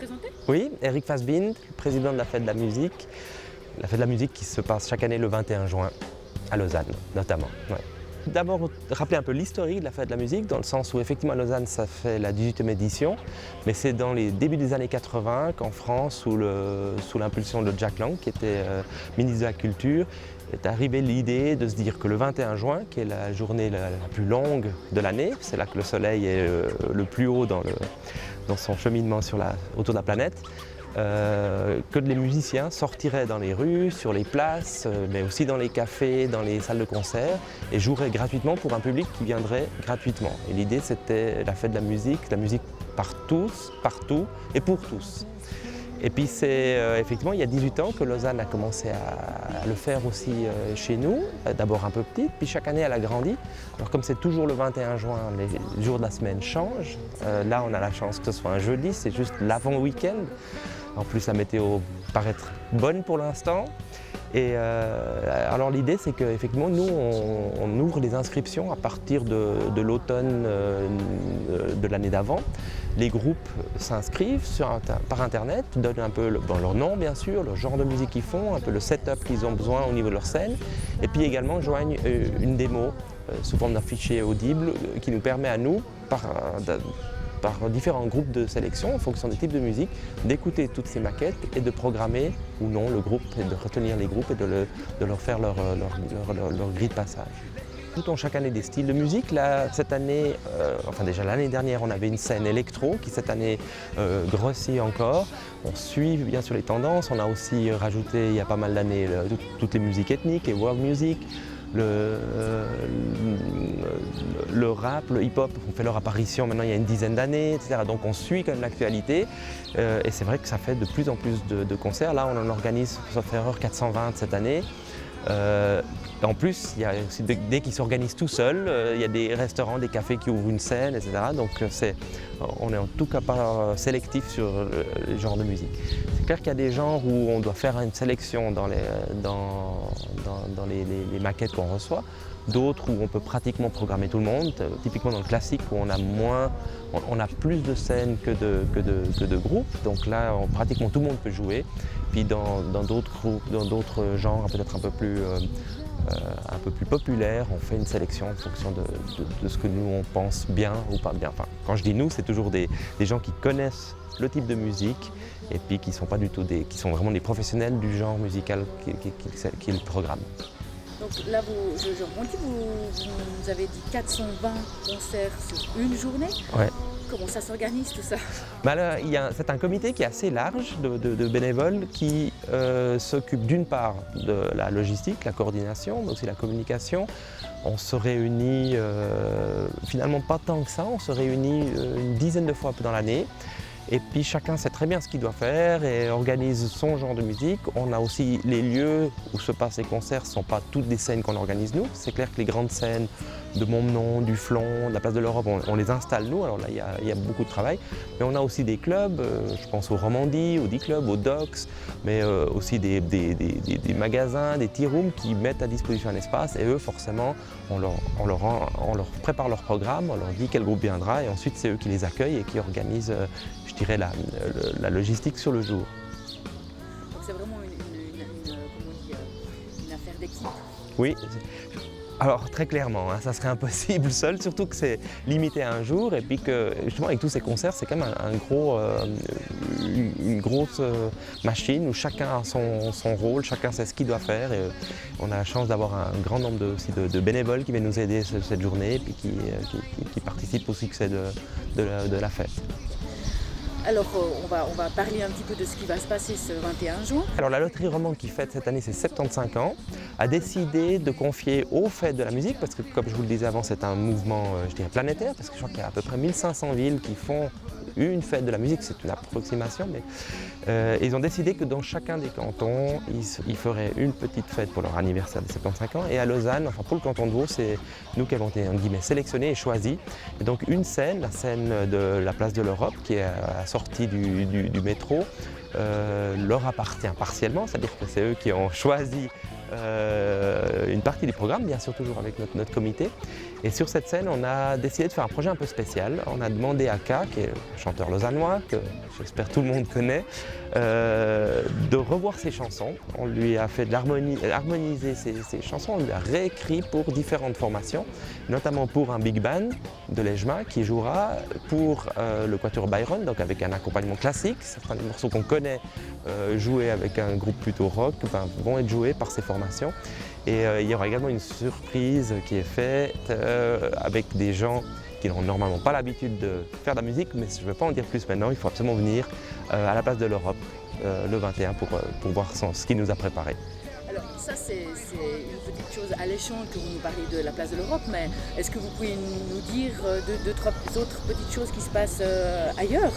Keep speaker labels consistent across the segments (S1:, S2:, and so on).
S1: présenter?
S2: Oui, Eric Fassbind, président de la Fête de la Musique. La Fête de la Musique qui se passe chaque année le 21 juin à Lausanne, notamment. Ouais. D'abord, rappeler un peu l'historique de la Fête de la Musique, dans le sens où effectivement à Lausanne, ça fait la 18e édition, mais c'est dans les débuts des années 80 qu'en France, sous l'impulsion de Jack Lang, qui était ministre de la Culture, est arrivée l'idée de se dire que le 21 juin, qui est la journée la plus longue de l'année, c'est là que le soleil est le plus haut dans son cheminement autour de la planète, que les musiciens sortiraient dans les rues, sur les places, mais aussi dans les cafés, dans les salles de concert, et joueraient gratuitement pour un public qui viendrait gratuitement. Et l'idée, c'était la fête de la musique par tous, partout et pour tous. Et puis c'est effectivement il y a 18 ans que Lausanne a commencé à le faire aussi chez nous, d'abord un peu petite, puis chaque année elle a grandi. Alors comme c'est toujours le 21 juin, les jours de la semaine changent. Là on a la chance que ce soit un jeudi, c'est juste l'avant-week-end. En plus la météo paraît être bonne pour l'instant. Et alors l'idée c'est qu'effectivement nous on ouvre les inscriptions à partir de l'automne de l'année d'avant. Les groupes s'inscrivent par internet, donnent un peu leur nom bien sûr, le genre de musique qu'ils font, un peu le setup qu'ils ont besoin au niveau de leur scène, et puis également joignent une démo sous forme d'un fichier audible qui nous permet à nous, par différents groupes de sélection en fonction des types de musique, d'écouter toutes ces maquettes et de programmer ou non le groupe, et de retenir les groupes et de leur faire leur grille de passage. Tout ont chaque année des styles de musique. Là, cette année, enfin déjà l'année dernière, on avait une scène électro qui cette année grossit encore. On suit bien sûr les tendances. On a aussi rajouté il y a pas mal d'années toutes les musiques ethniques et world music. Le rap, le hip-hop ont fait leur apparition maintenant il y a une dizaine d'années, etc. Donc on suit quand même l'actualité et c'est vrai que ça fait de plus en plus de concerts. Là on en organise, sauf erreur, 420 cette année. En plus, il y a aussi, dès qu'ils s'organisent tout seuls, il y a des restaurants, des cafés qui ouvrent une scène, etc. Donc on est en tout cas pas sélectif sur les genres de musique. C'est clair qu'il y a des genres où on doit faire une sélection dans les maquettes qu'on reçoit, d'autres où on peut pratiquement programmer tout le monde, typiquement dans le classique où on a plus de scènes que de groupes, donc là pratiquement tout le monde peut jouer. Puis dans d'autres groupes, dans d'autres genres peut-être un peu plus populaires, on fait une sélection en fonction de ce que nous on pense bien ou pas bien. Enfin, quand je dis nous, c'est toujours des gens qui connaissent le type de musique et puis qui sont pas du tout qui sont vraiment des professionnels du genre musical qui le programment.
S1: Donc là, je rebondis, vous avez dit 420 concerts sur une journée.
S2: Ouais.
S1: Comment ça s'organise tout ça?
S2: Là, c'est un comité qui est assez large de bénévoles qui s'occupe d'une part de la logistique, la coordination, mais aussi la communication. On se réunit, finalement pas tant que ça, on se réunit une dizaine de fois dans l'année. Et puis chacun sait très bien ce qu'il doit faire et organise son genre de musique. On a aussi les lieux où se passent les concerts, ce ne sont pas toutes des scènes qu'on organise nous. C'est clair que les grandes scènes de Montmenon, du Flon, de la Place de l'Europe, on les installe nous. Alors là, il y a beaucoup de travail. Mais on a aussi des clubs, je pense aux Romandie, au D-Club, aux Docks, mais aussi des magasins, des tea rooms qui mettent à disposition un espace. Et eux, forcément, on leur prépare leur programme, on leur dit quel groupe viendra et ensuite c'est eux qui les accueillent et qui organisent je dirais la logistique sur le jour.
S1: Donc c'est vraiment une affaire d'équipe.
S2: Oui, alors très clairement, ça serait impossible seul, surtout que c'est limité à un jour et puis que justement avec tous ces concerts, c'est quand même une grosse machine où chacun a son rôle, chacun sait ce qu'il doit faire et on a la chance d'avoir un grand nombre de bénévoles qui viennent nous aider cette journée et puis qui participent au succès de la fête.
S1: Alors on va parler un petit peu de ce qui va se passer ce 21 juin.
S2: Alors la loterie romande qui fête cette année ses 75 ans a décidé de confier aux fêtes de la musique, parce que comme je vous le disais avant c'est un mouvement je dirais planétaire, parce que je crois qu'il y a à peu près 1500 villes qui font une fête de la musique, c'est une approximation, mais ils ont décidé que dans chacun des cantons, ils feraient une petite fête pour leur anniversaire de 75 ans. Et à Lausanne, enfin pour le canton de Vaud, c'est nous qui avons été en guillemets sélectionnés et choisis. Et donc une scène, la scène de la Place de l'Europe, qui est à la sortie du métro, leur appartient partiellement, c'est-à-dire que c'est eux qui ont choisi une partie du programme, bien sûr toujours avec notre comité. Et sur cette scène, on a décidé de faire un projet un peu spécial. On a demandé à K, qui est un chanteur lausannois, que j'espère tout le monde connaît, de revoir ses chansons. On lui a fait harmoniser ses chansons, on lui a réécrit pour différentes formations, notamment pour un big band de l'EJMA qui jouera pour le Quatuor Byron, donc avec un accompagnement classique. Certains des morceaux qu'on connaît joués avec un groupe plutôt rock vont être joués par ces formations. Et il y aura également une surprise qui est faite avec des gens qui n'ont normalement pas l'habitude de faire de la musique, mais je ne vais pas en dire plus maintenant, il faut absolument venir à la place de l'Europe le 21 pour voir ce qu'il nous a préparé.
S1: Alors ça c'est une petite chose alléchante que vous nous parlez de la place de l'Europe, mais est-ce que vous pouvez nous dire deux, trois autres petites choses qui se passent ailleurs?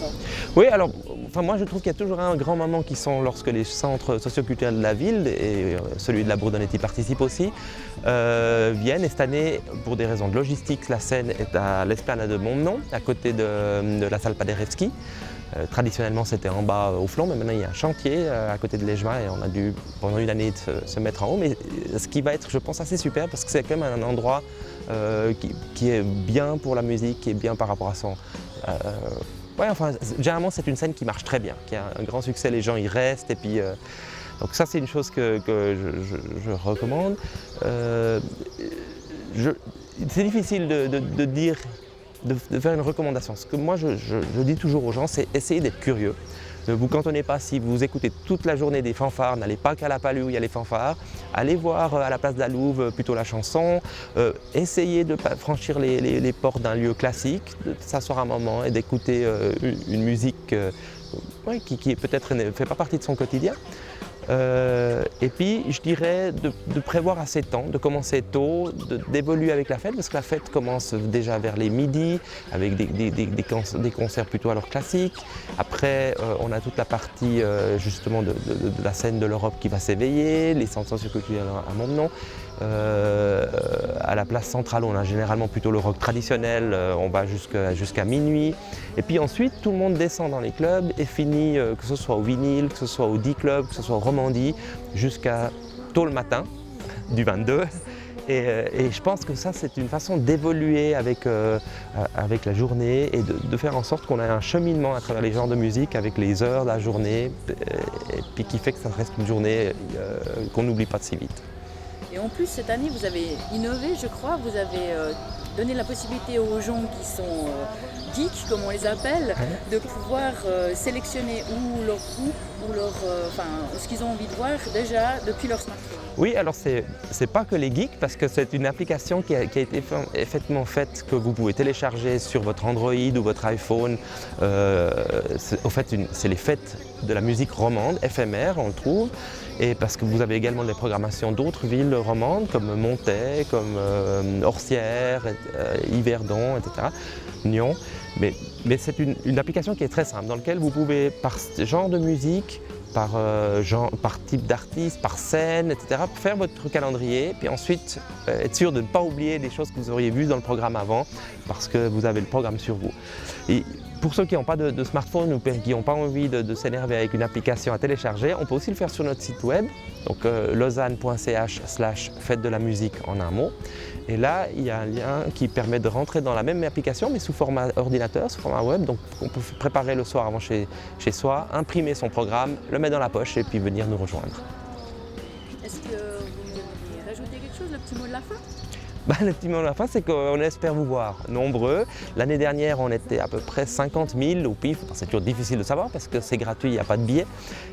S2: Oui, alors moi je trouve qu'il y a toujours un grand moment qui sont lorsque les centres socioculturels de la ville, et celui de la Bourdonnais y participe aussi, viennent. Et cette année, pour des raisons de logistique, la scène est à l'Esplanade de Montmenon, à côté de la salle Paderewski. Traditionnellement c'était en bas au flanc, mais maintenant il y a un chantier à côté de l'EJMA et on a dû pendant une année se mettre en haut. Mais ce qui va être, je pense, assez super parce que c'est quand même un endroit qui est bien pour la musique, qui est bien par rapport à son... généralement c'est une scène qui marche très bien, qui a un grand succès, les gens y restent. Et puis, donc ça c'est une chose que je recommande. C'est difficile de dire... De faire une recommandation. Ce que moi je dis toujours aux gens, c'est essayer d'être curieux. Ne vous cantonnez pas, si vous écoutez toute la journée des fanfares, n'allez pas qu'à la Palue où il y a les fanfares, allez voir à la place de la Louve plutôt la chanson, essayez de franchir les portes d'un lieu classique, de s'asseoir un moment et d'écouter une musique qui peut-être ne fait pas partie de son quotidien. Et puis je dirais de prévoir assez de temps, de commencer tôt, d'évoluer avec la fête, parce que la fête commence déjà vers les midis avec des concerts plutôt à l'heure classique. Après on a toute la partie justement de la scène de l'Europe qui va s'éveiller, les centres socioculturels à Montmenon. À la place centrale, on a généralement plutôt le rock traditionnel, on va jusqu'à minuit. Et puis ensuite, tout le monde descend dans les clubs et finit, que ce soit au vinyle, que ce soit au D-Club, que ce soit au Romandie, jusqu'à tôt le matin du 22. Et je pense que ça, c'est une façon d'évoluer avec la journée et de faire en sorte qu'on ait un cheminement à travers les genres de musique avec les heures de la journée, et puis qui fait que ça reste une journée qu'on n'oublie pas si vite.
S1: Et en plus, cette année, vous avez innové, je crois, vous avez donné la possibilité aux gens qui sont geeks, comme on les appelle, de pouvoir sélectionner ou leur groupe, ou ce qu'ils ont envie de voir déjà depuis leur smartphone.
S2: Oui, alors c'est pas que les geeks, parce que c'est une application qui a été effectivement faite, que vous pouvez télécharger sur votre Android ou votre iPhone. Au fait, c'est les fêtes de la musique romande, éphémère, on le trouve. Et parce que vous avez également des programmations d'autres villes romandes, comme Montaix, comme Orsières, Yverdon, etc., Nyon. Mais c'est une application qui est très simple, dans laquelle vous pouvez, par genre de musique, par type d'artiste, par scène, etc., faire votre calendrier, puis ensuite être sûr de ne pas oublier des choses que vous auriez vues dans le programme avant, parce que vous avez le programme sur vous. Et pour ceux qui n'ont pas de smartphone ou qui n'ont pas envie de s'énerver avec une application à télécharger, on peut aussi le faire sur notre site web, donc lausanne.ch/fête de la musique en un mot. Et là, il y a un lien qui permet de rentrer dans la même application, mais sous format ordinateur, sous format web. Donc on peut préparer le soir avant chez soi, imprimer son programme, le mettre dans la poche et puis venir nous rejoindre.
S1: Est-ce que vous voulez rajouter quelque chose, le petit mot de la fin ?
S2: Le petit mot de la fin, c'est qu'on espère vous voir nombreux. L'année dernière, on était à peu près 50 000 au pif. C'est toujours difficile de savoir parce que c'est gratuit, il n'y a pas de billets.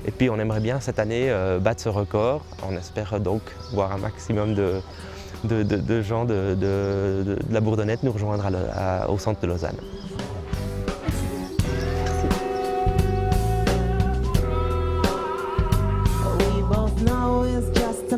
S2: Et puis on aimerait bien cette année battre ce record. On espère donc voir un maximum de gens de la Bourdonnette nous rejoindre au centre de Lausanne.
S3: We both know it's just a